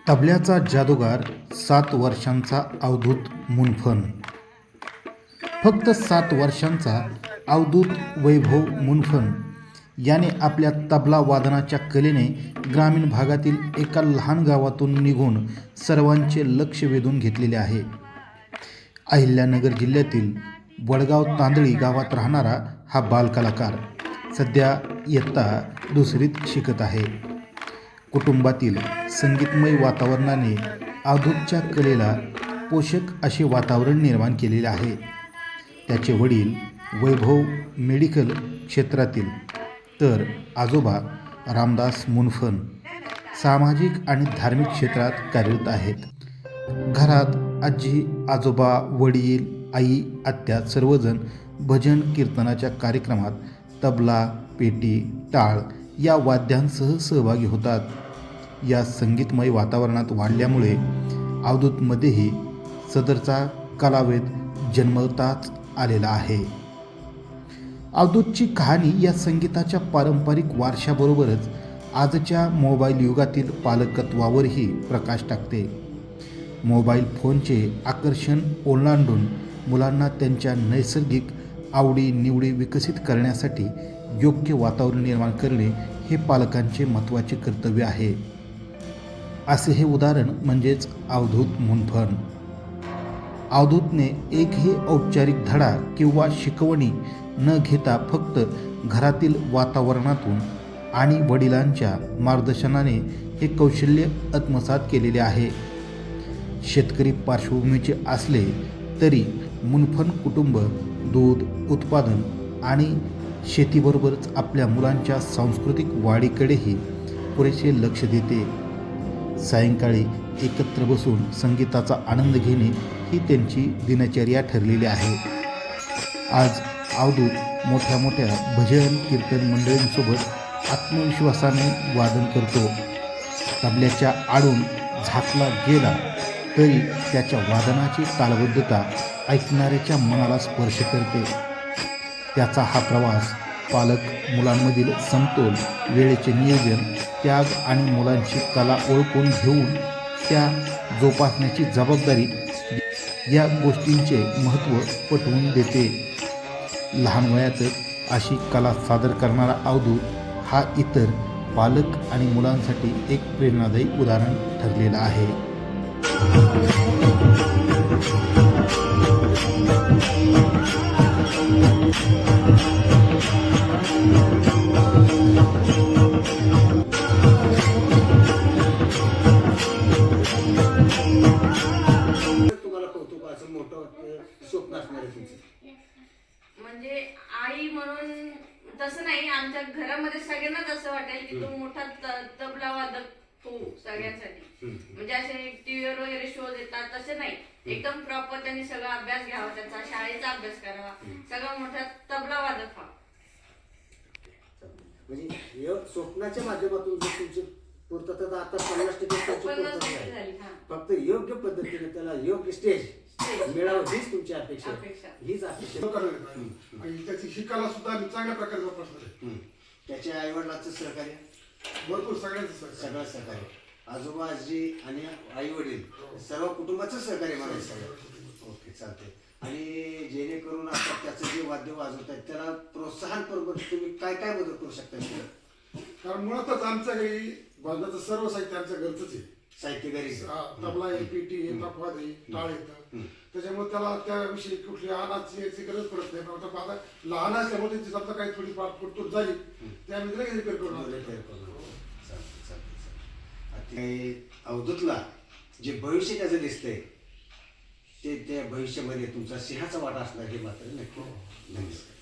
तबल्याचा जादूगार 7 वर्षांचा अवधूत मुनफन. फक्त 7 वर्षांचा अवधूत वैभव मुनफन याने आपल्या तबला वादनाच्या कलेने ग्रामीण भागातील एका लहान गावातून निघून सर्वांचे लक्ष वेधून घेतलेले आहे. अहिल्यानगर जिल्ह्यातील वडगाव तांदळी गावात राहणारा हा बालकलाकार सध्या इयत्ता 2रीत शिकत आहे. कुटुंबातील संगीतमय वातावरणाने अवधूतच्या कलेला पोषक असे वातावरण निर्माण केलेले आहे. त्याचे वडील वैभव मेडिकल क्षेत्रातील तर आजोबा रामदास मुनफन सामाजिक आणि धार्मिक क्षेत्रात कार्यरत आहेत. घरात आजी आजोबा वडील आई आत्या सर्वजण भजन कीर्तनाच्या कार्यक्रमात तबला पेटी टाळ या वाद्यांसह सहभागी होतात. या संगीतमय वातावरणात वाढल्यामुळे अवधूतमध्येही सदरचा कलावेद जन्मताच आलेला आहे. अवधूतची कहाणी या संगीताच्या पारंपरिक वारशाबरोबरच आजच्या मोबाईल युगातील पालकत्वावरही प्रकाश टाकते. मोबाईल फोनचे आकर्षण ओलांडून मुलांना त्यांच्या नैसर्गिक आवडी-निवडी विकसित करण्यासाठी योग्य वातावरण निर्माण करणे हे पालकांचे महत्त्वाचे कर्तव्य आहे. असे हे उदाहरण म्हणजेच अवधूत मुनफन. अवधूतने एकही औपचारिक धडा किंवा शिकवणी न घेता फक्त घरातील वातावरणातून आणि वडिलांच्या मार्गदर्शनाने हे कौशल्य आत्मसात केलेले आहे. शेतकरी पार्श्वभूमीचे असले तरी मुनफन कुटुंब दूध उत्पादन आणि शेतीबरोबरच आपल्या मुलांच्या सांस्कृतिक वाढीकडेही पुरेसे लक्ष देते. सायंकाळी एकत्र बसून संगीताचा आनंद घेणे ही त्यांची दिनचर्या ठरलेली आहे. आज अवधूत मोठ्या मोठ्या भजन कीर्तन मंडळींसोबत आत्मविश्वासाने वादन करतो. तबल्याच्या आडून झाकला गेला तरी त्याच्या वादनाची तालबद्धता ऐकणाऱ्याच्या मनाला स्पर्श करते. त्याचा हा प्रवास पालक मुलांमधील समतोल, वेळेचे नियोजन, त्याग आणि मुलांची कला ओळखून घेऊन त्या जोपासण्याची जबाबदारी या गोष्टींचे महत्त्व पटवून देते. लहान वयातच अशी कला सादर करणारा अवधूत हा इतर पालक आणि मुलांसाठी एक प्रेरणादायी उदाहरण ठरलेला आहे. तुम्हाला कौतुकाचं मोठं स्वप्न असणार आहे तुमचं? म्हणजे आई म्हणून तसं नाही, आमच्या घरामध्ये सगळ्यांनाच असं वाटेल की तू मोठा तबला वादक हो सगळ्यांसाठी. म्हणजे असे टीव्हीवर वगैरे शोज येतात तसे नाही, एकदम प्रॉपर त्यांनी सगळा अभ्यास घ्यावा, त्यांचा शाळेचा अभ्यास करावा, सगळा मोठा तबला वादक व्हावा. म्हणजे या स्वप्नाच्या माध्यमातून जर तुमची पूर्तता आता 50% झाली. फक्त योग्य पद्धतीने त्याला योग्य स्टेज मिळावं हीच तुमची अपेक्षा हीच अपेक्षा. आणि त्याची शिकायला सुद्धा आम्ही चांगल्या प्रकारे जोपासणार आहे. त्याच्या आईवडिलांचं सहकार्य भरपूर सगळ्यांचं सगळं सहकार्य, आजोबा आजी आणि आई वडील सर्व कुटुंबाचं सहकार्य म्हणायचं. ओके, चालते. आणि जेणेकरून आता त्याचं जे वाद्य वाजवत आहेत त्याला प्रोत्साहन बरोबर तुम्ही काय काय बदल करू शकता? कारण मुळातच आमच्या घरी वाजनाचं सर्व साहित्य आमच्या घरचंच आहे. साहित्य घरी तबला आहे, पेटी आहे, तपवाद आहे, टाळ येतं. त्याच्यामुळे त्याला त्याविषयी कुठली आणाची याची गरज पडत नाही. पण आता लहान असल्यामुळे त्यांची समजा काही थोडी फुटतूट झाली ते आम्ही लगेच रिपेअर करून अवधूतला जे भविष्य त्याचं दिसतंय ते त्या भविष्यामध्ये तुमचा सिंहाचा वाटा असणार हे मात्र नक्की. धन्यवाद.